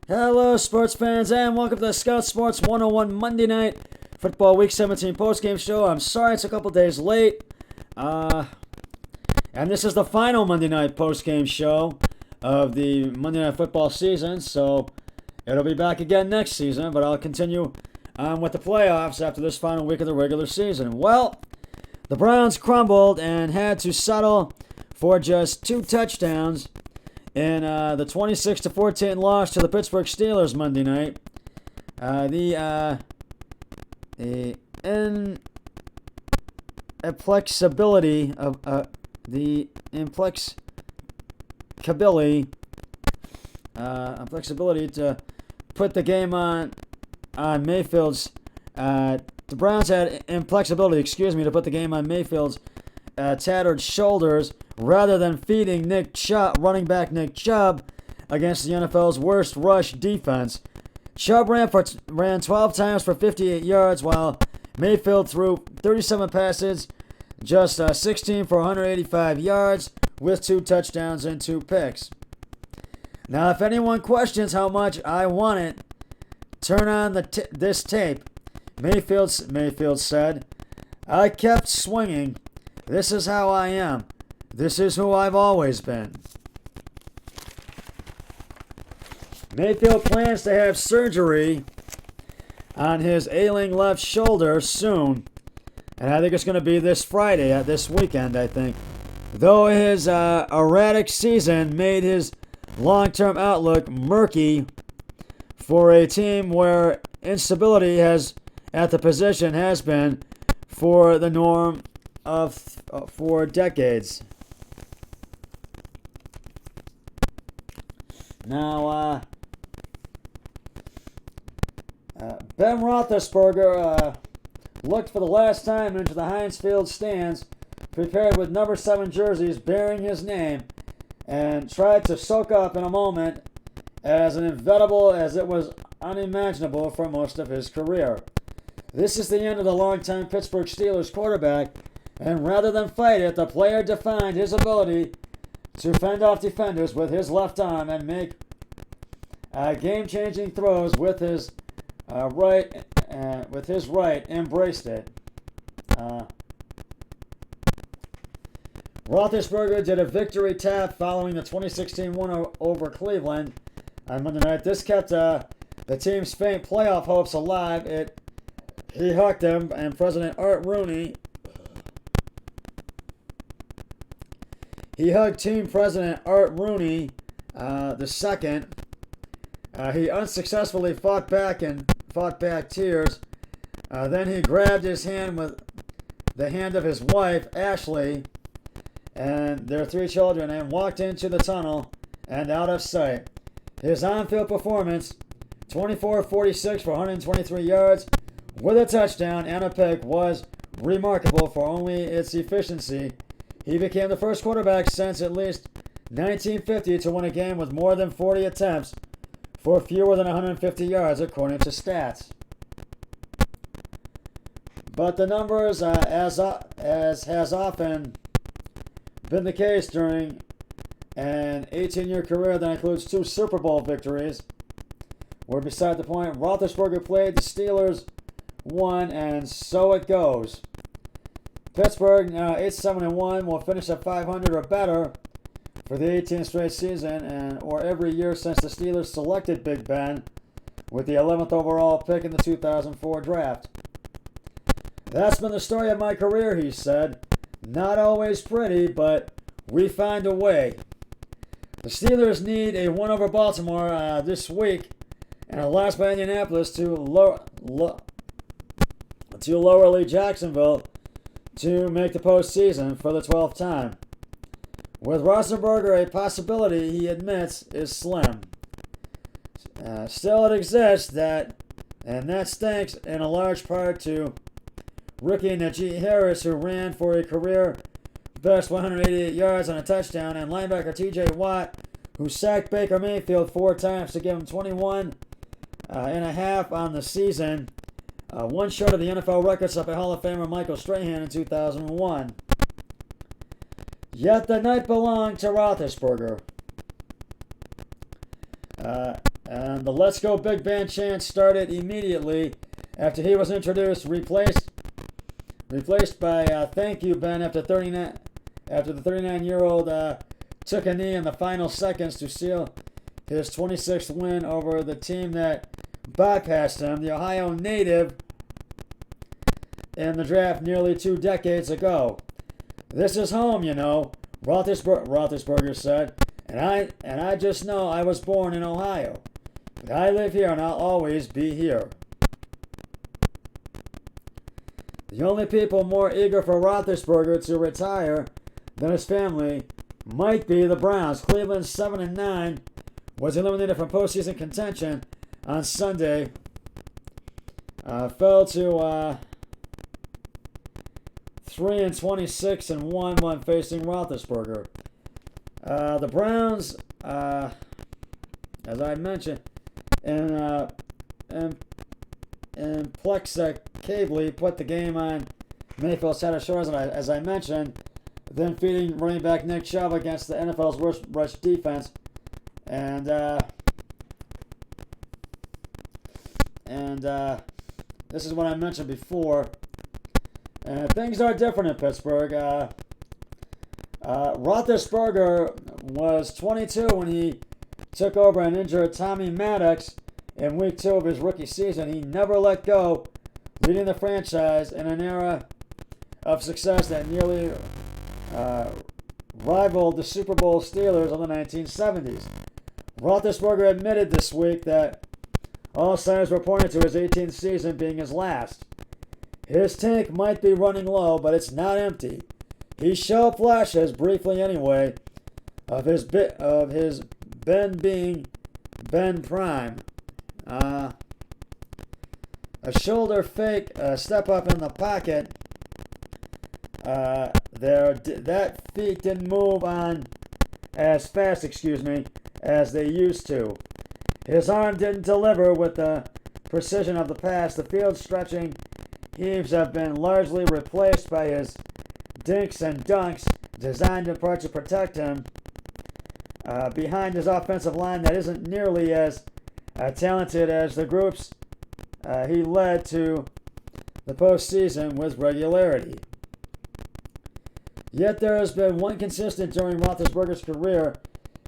Hello, sports fans, and welcome to the Scout Sports 101 Monday Night Football Week 17 postgame show. I'm sorry it's a couple days late. And this is the final Monday night postgame show of the Monday Night Football season, so it'll be back again next season, but I'll continue on with the playoffs after this final week of the regular season. Well, the Browns crumbled and had to settle for just 2 touchdowns in the 26-14 loss to the Pittsburgh Steelers Monday night. The inflexibility to put the game on Mayfield's. The Browns had inflexibility, to put the game on Mayfield's tattered shoulders rather than feeding running back Nick Chubb against the NFL's worst rush defense. Chubb ran 12 times for 58 yards, while Mayfield threw 37 passes, just 16 for 185 yards, with 2 touchdowns and 2 picks. Now, if anyone questions how much I want it, turn on this tape. Mayfield said, "I kept swinging. This is how I am. This is who I've always been." Mayfield plans to have surgery on his ailing left shoulder soon. And I think it's going to be this Friday, this weekend, I think. Though his erratic season made his long-term outlook murky for a team where instability at the position has been for the norm for decades. Now, Ben Roethlisberger looked for the last time into the Heinz Field stands, prepared with number 7 jerseys bearing his name, and tried to soak up in a moment as inevitable as it was unimaginable for most of his career. This is the end of the longtime Pittsburgh Steelers quarterback, and rather than fight it, the player defined his ability to fend off defenders with his left arm and make game-changing throws with his right. Embraced it. Roethlisberger did a victory tap following the 2016 win over Cleveland on Monday night. This kept the team's faint playoff hopes alive. He hugged him, and President Art Rooney. He hugged team president Art Rooney II. He unsuccessfully fought back tears. Then he grabbed his hand with the hand of his wife, Ashley, and their 3 children, and walked into the tunnel and out of sight. His on-field performance, 24-46 for 123 yards, with a touchdown and a pick, was remarkable for only its efficiency. He became the first quarterback since at least 1950 to win a game with more than 40 attempts for fewer than 150 yards, according to stats. But the numbers, as has often been the case during an 18-year career that includes 2 Super Bowl victories, were beside the point. Roethlisberger played, the Steelers won, and so it goes. Pittsburgh, 8-7-1, will finish at 500 or better for the 18th straight season, or every year since the Steelers selected Big Ben with the 11th overall pick in the 2004 draft. "That's been the story of my career," he said. "Not always pretty, but we find a way." The Steelers need a win over Baltimore this week and a loss by Indianapolis to lowly Jacksonville to make the postseason for the 12th time. With Roethlisberger, a possibility, he admits, is slim. Still, it exists, and that stinks in a large part to rookie Najee Harris, who ran for a career best 188 yards and a touchdown, and linebacker T.J. Watt, who sacked Baker Mayfield 4 times to give him 21 and a half on the season, one short of the NFL record set by Hall of Famer Michael Strahan in 2001. Yet the night belonged to Roethlisberger. And the Let's Go Big Band chant started immediately after he was introduced, replaced by Thank You Ben after the 39-year-old took a knee in the final seconds to seal his 26th win over the team that bypassed him, the Ohio native, in the draft nearly 2 decades ago. This is home, you know, Roethlisberger said, and I just know I was born in Ohio. But I live here and I'll always be here. The only people more eager for Roethlisberger to retire than his family might be the Browns. Cleveland 7-9 was eliminated from postseason contention on Sunday. Fell to 3-26-1 when facing Roethlisberger. The Browns, as I mentioned, and Plexa Cavely put the game on Mayfield's side of shores, as I mentioned, then feeding running back Nick Chubb against the NFL's worst rush defense, and this is what I mentioned before. And things are different in Pittsburgh. Roethlisberger was 22 when he took over and injured Tommy Maddox in week 2 of his rookie season. He never let go, leading the franchise in an era of success that nearly rivaled the Super Bowl Steelers of the 1970s. Roethlisberger admitted this week that all signs were pointing to his 18th season being his last. His tank might be running low, but it's not empty. He showed flashes, briefly anyway, of his Ben being Ben Prime. A shoulder fake, step up in the pocket. That feet didn't move on as fast, as they used to. His arm didn't deliver with the precision of the past. The field stretching heaves have been largely replaced by his dinks and dunks, designed in part to protect him behind his offensive line that isn't nearly as talented as the groups he led to the postseason with regularity. Yet there has been one consistent during Roethlisberger's career.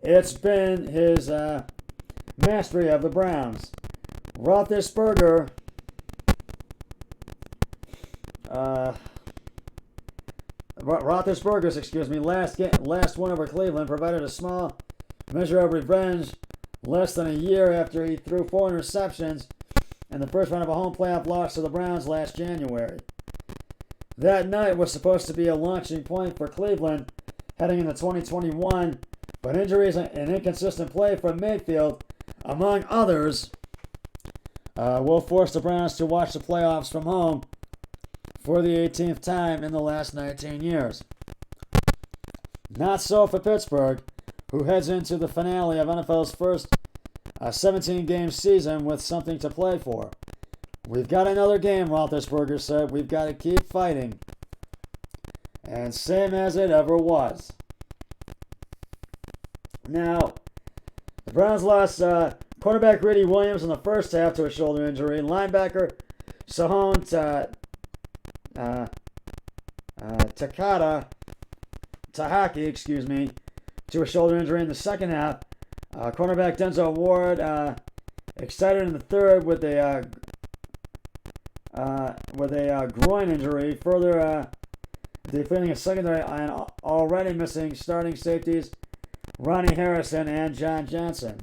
It's been his mastery of the Browns. Roethlisberger's last win over Cleveland provided a small measure of revenge less than a year after he threw 4 interceptions in the first round of a home playoff loss to the Browns last January. That night was supposed to be a launching point for Cleveland heading into 2021, but injuries and inconsistent play from Mayfield, among others, will force the Browns to watch the playoffs from home for the 18th time in the last 19 years. Not so for Pittsburgh, who heads into the finale of NFL's first 17-game season with something to play for. We've got another game, Roethlisberger said. We've got to keep fighting. And same as it ever was. Now, the Browns lost quarterback Greedy Williams in the first half to a shoulder injury. Linebacker Sahon Tahaki, to a shoulder injury in the second half. Cornerback Denzel Ward excited in the third with a groin injury, further defeating a secondary and already missing starting safeties Ronnie Harrison and John Johnson.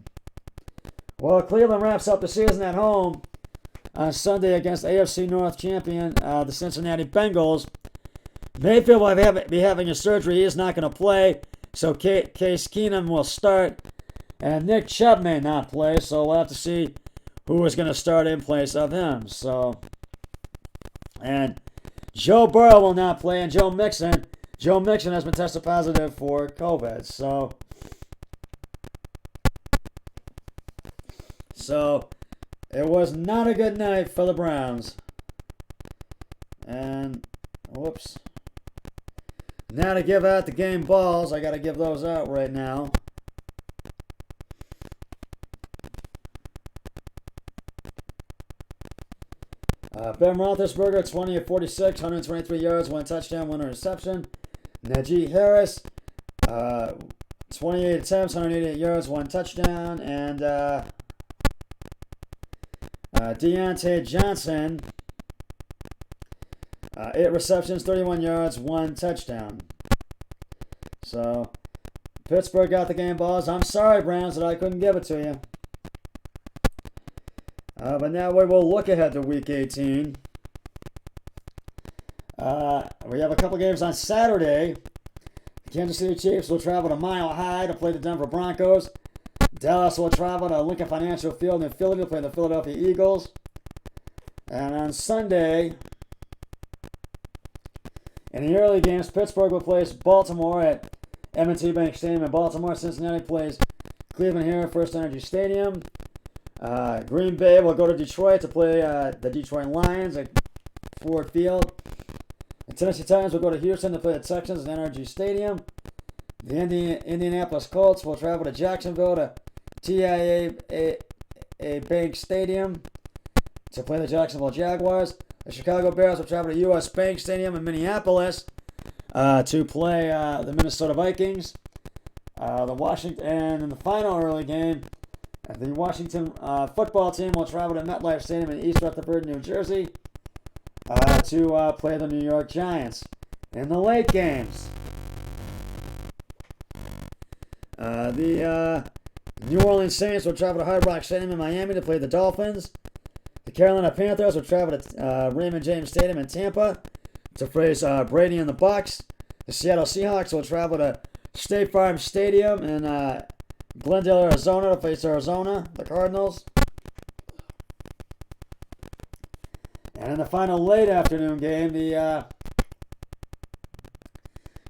Well, Cleveland wraps up the season at home on Sunday against AFC North champion, the Cincinnati Bengals. Mayfield will be having a surgery. He is not going to play, so Case Keenum will start. And Nick Chubb may not play, so we'll have to see who is going to start in place of him. And Joe Burrow will not play, and Joe Mixon has been tested positive for COVID. So it was not a good night for the Browns. And, whoops. Now to give out the game balls, I got to give those out right now. Ben Roethlisberger, 20 of 46, 123 yards, 1 touchdown, 1 interception. Najee Harris, 28 attempts, 188 yards, 1 touchdown. And Deontay Johnson, 8 receptions, 31 yards, 1 touchdown. So, Pittsburgh got the game balls. I'm sorry, Browns, that I couldn't give it to you. But now we will look ahead to Week 18. We have a couple games on Saturday. The Kansas City Chiefs will travel to Mile High to play the Denver Broncos. Dallas will travel to Lincoln Financial Field in Philly to play the Philadelphia Eagles. And on Sunday, in the early games, Pittsburgh will place Baltimore at M&T Bank Stadium in Baltimore. Cincinnati plays Cleveland here at First Energy Stadium. Green Bay will go to Detroit to play the Detroit Lions at Ford Field. The Tennessee Titans will go to Houston to play the Texans at NRG Stadium. The Indianapolis Colts will travel to Jacksonville to TIAA Bank Stadium to play the Jacksonville Jaguars. The Chicago Bears will travel to US Bank Stadium in Minneapolis to play the Minnesota Vikings. And in the final early game, the Washington football team will travel to MetLife Stadium in East Rutherford, New Jersey to play the New York Giants. In the late games, the New Orleans Saints will travel to Hard Rock Stadium in Miami to play the Dolphins. The Carolina Panthers will travel to Raymond James Stadium in Tampa to face Brady and the Bucs. The Seattle Seahawks will travel to State Farm Stadium in Glendale, Arizona to face Arizona, the Cardinals. And in the final late afternoon game, the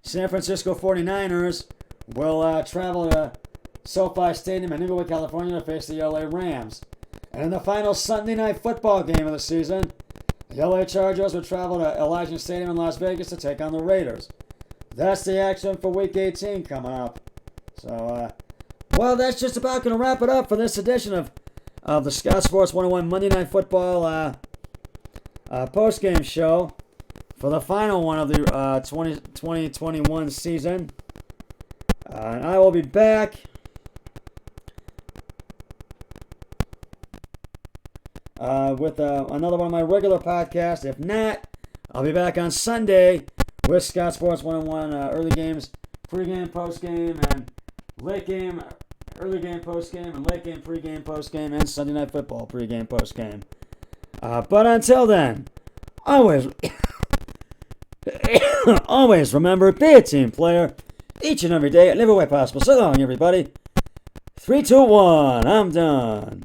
San Francisco 49ers will travel to SoFi Stadium in Inglewood, California to face the LA Rams. And in the final Sunday night football game of the season, the LA Chargers will travel to Allegiant Stadium in Las Vegas to take on the Raiders. That's the action for Week 18 coming up. So, well, that's just about going to wrap it up for this edition of the Scott Sports 101 Monday Night Football post-game show for the final one of the 2021 season. And I will be back with another one of my regular podcasts. If not, I'll be back on Sunday with Scott Sports 101 early games, pregame, postgame, and late game, early game, postgame, and late game, pregame, postgame, and Sunday Night Football pregame, postgame. But until then, always, always remember, be a team player each and every day in every way possible. So long, everybody. 3, 2, 1, I'm done.